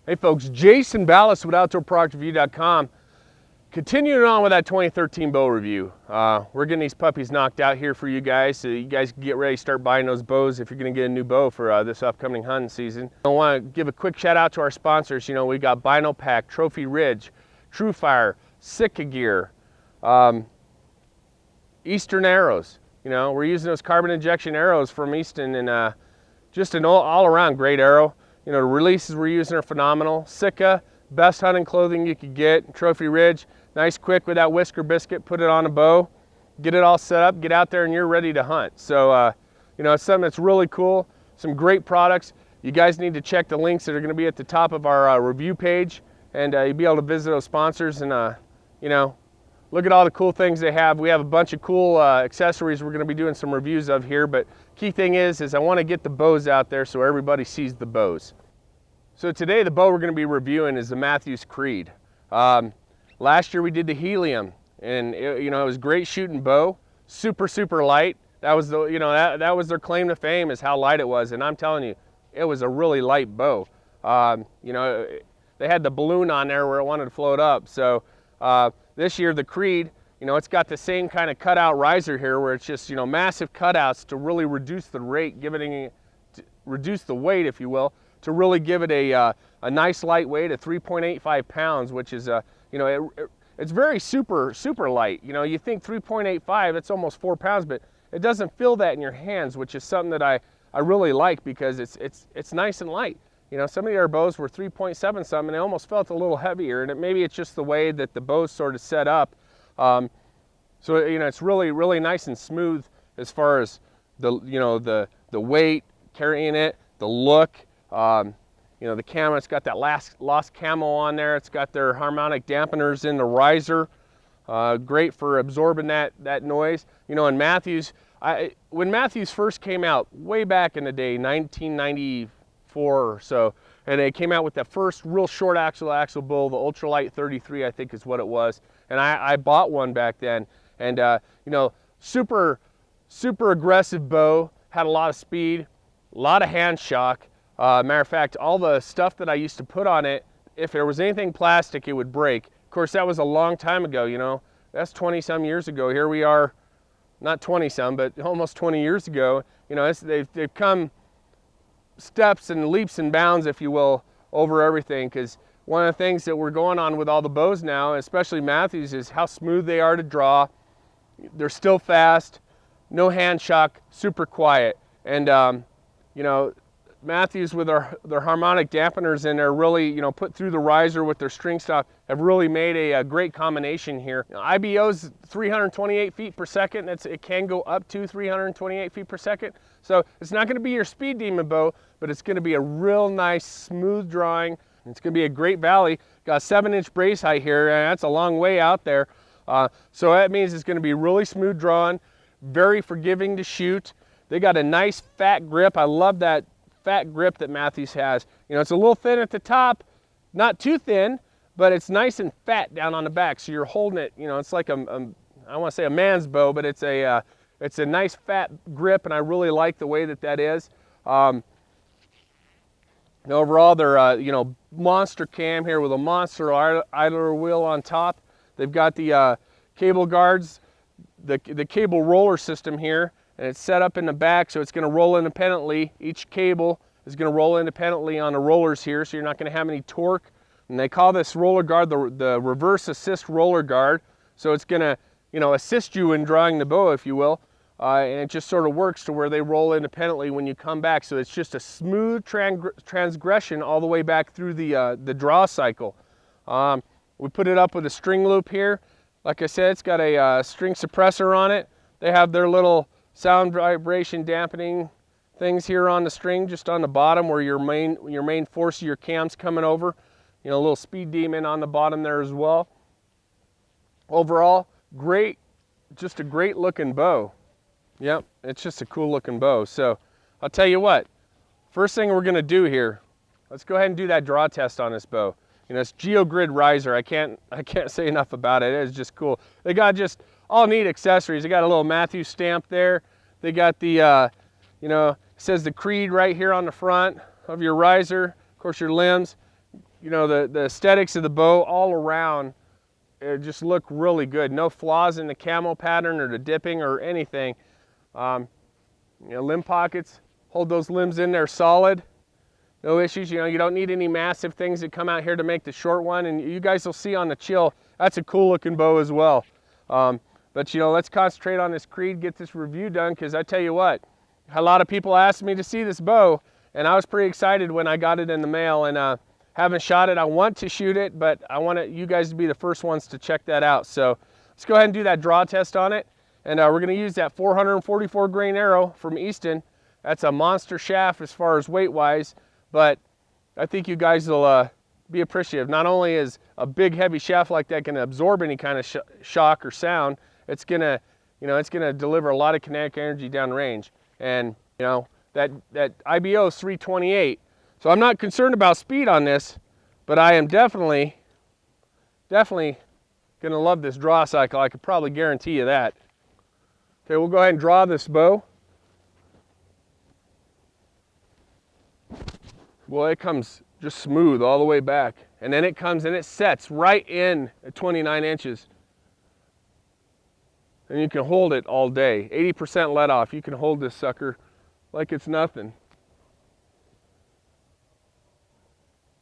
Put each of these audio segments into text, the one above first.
Hey folks, Jason Ballas with OutdoorProductReview.com. Continuing on with that 2013 bow review. We're getting these puppies knocked out here for you guys, so you guys can get ready to start buying those bows if you're going to get a new bow for this upcoming hunting season. I want to give a quick shout out to our sponsors. You know, we got Bino Pack, Trophy Ridge, TrueFire, Sitka Gear, Eastern Arrows. You know, we're using those carbon injection arrows from Easton, and just an all-around great arrow. You know, the releases we're using are phenomenal. Sitka, best hunting clothing you could get. Trophy Ridge, nice quick with that whisker biscuit, put it on a bow, get it all set up, get out there and you're ready to hunt. So, you know, it's something that's really cool, some great products. You guys need to check the links that are gonna be at the top of our review page, and you'll be able to visit those sponsors and, you know, look at all the cool things they have. We have a bunch of cool accessories we're gonna be doing some reviews of here, but key thing is I wanna get the bows out there so everybody sees the bows. So today the bow we're gonna be reviewing is the Mathews Creed. Last year we did the Helium, and it was great shooting bow, super light. That was the, that was their claim to fame, is how light it was, and I'm telling you, it was a really light bow. You know, they had the balloon on there where it wanted to float up. So this year the Creed, you know, it's got the same kind of cutout riser here where it's just, you know, massive cutouts to really reduce the rate, reduce the weight, if you will, to really give it a nice light weight of 3.85 pounds, which is, you know, it's very super light. You know, you think 3.85, that's almost 4 pounds, but it doesn't feel that in your hands, which is something that I really like, because it's nice and light. You know, some of our bows were 3.7 something, and they almost felt a little heavier, and maybe it's just the way that the bow's sort of set up. So, you know, it's really nice and smooth as far as the, you know, the weight, carrying it, the look. You know, the camo, it's got that lost camo on there. It's got their harmonic dampeners in the riser. Great for absorbing that noise. You know, in Mathews, when Mathews first came out, way back in the day, 1994 or so, and they came out with that first real short axle bow, the Ultralight 33, I think is what it was. And I bought one back then, and you know, super aggressive bow, had a lot of speed, a lot of hand shock. Matter of fact, all the stuff that I used to put on it, if there was anything plastic, it would break. Of course, that was a long time ago, you know. That's 20-some years ago. Here we are, not 20-some, but almost 20 years ago. You know, they've come steps and leaps and bounds, if you will, over everything, because one of the things that we're going on with all the bows now, especially Mathews, is how smooth they are to draw. They're still fast, no hand shock, super quiet. And, you know, Mathews with their harmonic dampeners in there really, you know, put through the riser with their string stop, have really made a great combination here. You know, IBO's 328 feet per second. It can go up to 328 feet per second. So it's not going to be your speed demon bow, but it's going to be a real nice, smooth drawing. It's going to be a great valley. Got a 7-inch brace height here, and that's a long way out there. So that means it's going to be really smooth drawn, very forgiving to shoot. They got a nice fat grip. I love that fat grip that Mathews has. You know, it's a little thin at the top, not too thin, but it's nice and fat down on the back. So you're holding it, you know, it's like I don't want to say a man's bow, but it's a nice fat grip, and I really like the way that is. Overall, they're you know, monster cam here with a monster idler wheel on top. They've got the cable guards, the cable roller system here, and it's set up in the back, so it's going to roll independently. Each cable is going to roll independently on the rollers here, so you're not going to have any torque. And they call this roller guard the reverse assist roller guard. So it's going to, you know, assist you in drawing the bow, if you will. And it just sort of works to where they roll independently when you come back. So it's just a smooth transgression all the way back through the draw cycle. We put it up with a string loop here. Like I said, it's got a string suppressor on it. They have their little sound vibration dampening things here on the string, just on the bottom where your main force of your cam's coming over. You know, a little speed demon on the bottom there as well. Overall, great, just a great looking bow. Yep, it's just a cool looking bow. So I'll tell you what, first thing we're gonna do here, let's go ahead and do that draw test on this bow. You know, it's GeoGrid riser. I can't say enough about it. It's just cool. They got just all neat accessories. They got a little Mathews stamp there. They got the, you know, it says the Creed right here on the front of your riser. Of course, your limbs. you know, the aesthetics of the bow all around just look really good. No flaws in the camel pattern or the dipping or anything. You know, limb pockets, hold those limbs in there solid. No issues. You know, you don't need any massive things that come out here to make the short one. And you guys will see on the chill, that's a cool looking bow as well. But you know, let's concentrate on this Creed, get this review done, because I tell you what, a lot of people asked me to see this bow, and I was pretty excited when I got it in the mail, and haven't shot it. I want to shoot it, but I want you guys to be the first ones to check that out. So let's go ahead and do that draw test on it. And we're gonna use that 444 grain arrow from Easton. That's a monster shaft as far as weight wise, but I think you guys will be appreciative. Not only is a big heavy shaft like that gonna absorb any kind of shock or sound, it's gonna, you know, it's gonna deliver a lot of kinetic energy downrange. And you know, that IBO is 328. So I'm not concerned about speed on this, but I am definitely gonna love this draw cycle. I could probably guarantee you that. Okay, we'll go ahead and draw this bow. Well, it comes just smooth all the way back. And then it comes and it sets right in at 29 inches. And you can hold it all day. 80% let off. You can hold this sucker like it's nothing.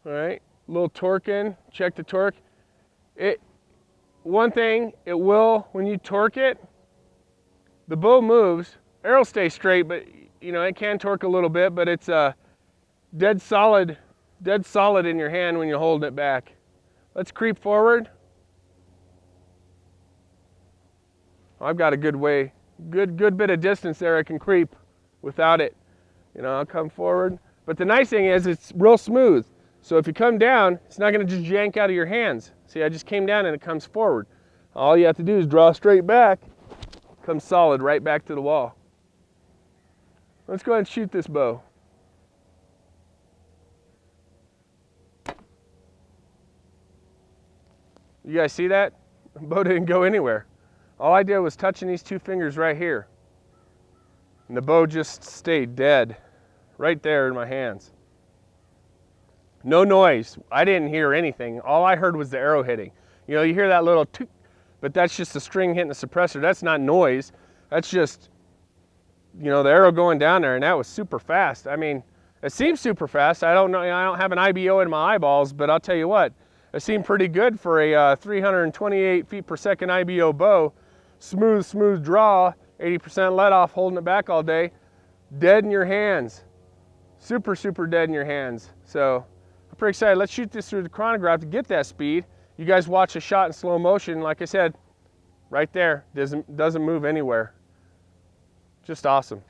All right, a little torque in, check the torque. One thing, it will, when you torque it, the bow moves, arrow stays straight, but you know, it can torque a little bit, but it's dead solid in your hand when you hold it back. Let's creep forward. I've got a good bit of distance there I can creep without it. You know, I'll come forward. But the nice thing is it's real smooth. So if you come down, it's not gonna just yank out of your hands. See, I just came down and it comes forward. All you have to do is draw straight back, comes solid right back to the wall. Let's go ahead and shoot this bow. You guys see that? The bow didn't go anywhere. All I did was touching these two fingers right here. And the bow just stayed dead right there in my hands. No noise. I didn't hear anything. All I heard was the arrow hitting. You know, you hear that little toot, but that's just the string hitting the suppressor. That's not noise. That's just, you know, the arrow going down there, and that was super fast. I mean, it seems super fast. I don't know, I don't have an IBO in my eyeballs, but I'll tell you what, it seemed pretty good for a 328 feet per second IBO bow. Smooth draw, 80% let off, holding it back all day. Dead in your hands. Super dead in your hands. So I'm pretty excited. Let's shoot this through the chronograph to get that speed. You guys watch a shot in slow motion. Like I said, right there, doesn't move anywhere. Just awesome.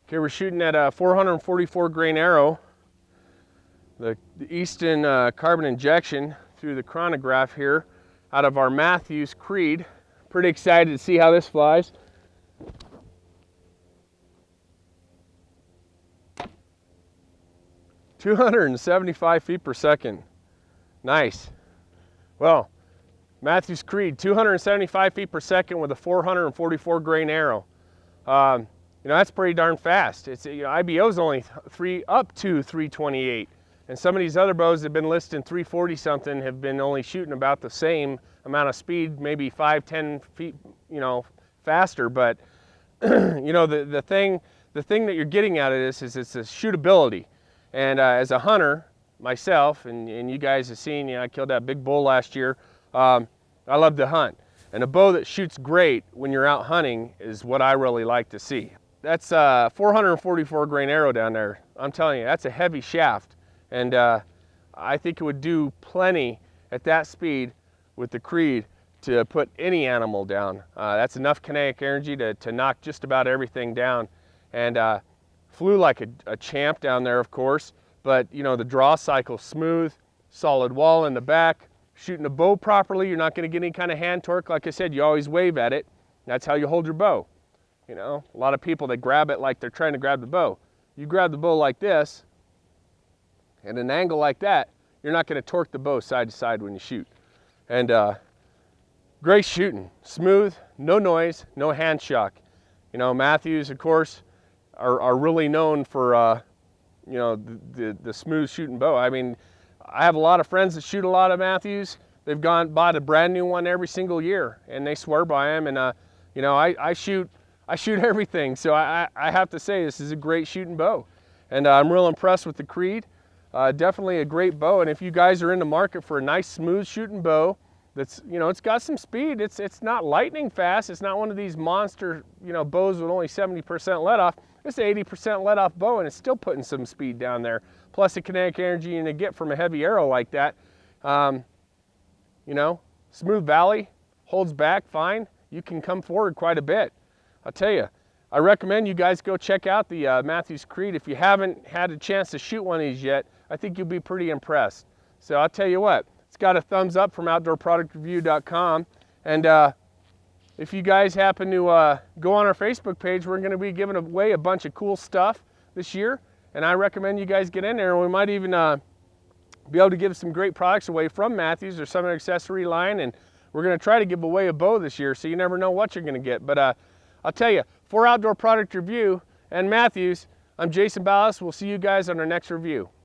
Okay, we're shooting at a 444 grain arrow. The Easton carbon injection through the chronograph here out of our Mathews Creed. Pretty excited to see how this flies. "275 feet per second. Nice. Well, Mathews Creed, 275 feet per second with a 444 grain arrow. You know, that's pretty darn fast. It's, you know, IBO's only up to 328. And some of these other bows that have been listing 340 something have been only shooting about the same amount of speed, maybe 5-10 feet, you know, faster. But you know, the thing that you're getting out of this is it's a shootability. And as a hunter myself, and you guys have seen, you know, I killed that big bull last year. I love to hunt, and a bow that shoots great when you're out hunting is what I really like to see. That's a 444 grain arrow down there. I'm telling you, that's a heavy shaft. And I think it would do plenty at that speed with the Creed to put any animal down. That's enough kinetic energy to knock just about everything down. And flew like a champ down there, of course. But you know, the draw cycle smooth, solid wall in the back. Shooting a bow properly, you're not going to get any kind of hand torque. Like I said, you always wave at it. That's how you hold your bow. You know, a lot of people, they grab it like they're trying to grab the bow. You grab the bow like this, at an angle like that, you're not going to torque the bow side to side when you shoot. And Great shooting, smooth, no noise, no hand shock. You know, Mathews, of course, are really known for, you know, the smooth shooting bow. I mean, I have a lot of friends that shoot a lot of Mathews. They've bought a brand new one every single year, and they swear by them. And you know, I shoot everything, so I have to say this is a great shooting bow, and I'm real impressed with the Creed. Definitely a great bow, and if you guys are in the market for a nice smooth shooting bow that's, you know, it's got some speed. It's not lightning fast. It's not one of these monster, you know, bows with only 70% let off. It's an 80% let off bow, and it's still putting some speed down there. Plus the kinetic energy you get from a heavy arrow like that. You know, smooth valley, holds back fine. You can come forward quite a bit. I'll tell you, I recommend you guys go check out the Mathews Creed. If you haven't had a chance to shoot one of these yet, I think you'll be pretty impressed. So I'll tell you what, it's got a thumbs up from outdoorproductreview.com. And if you guys happen to go on our Facebook page, we're going to be giving away a bunch of cool stuff this year. And I recommend you guys get in there. We might even be able to give some great products away from Mathews or some accessory line. And we're going to try to give away a bow this year, so you never know what you're going to get. But I'll tell you, for Outdoor Product Review and Mathews, I'm Jason Ballas. We'll see you guys on our next review.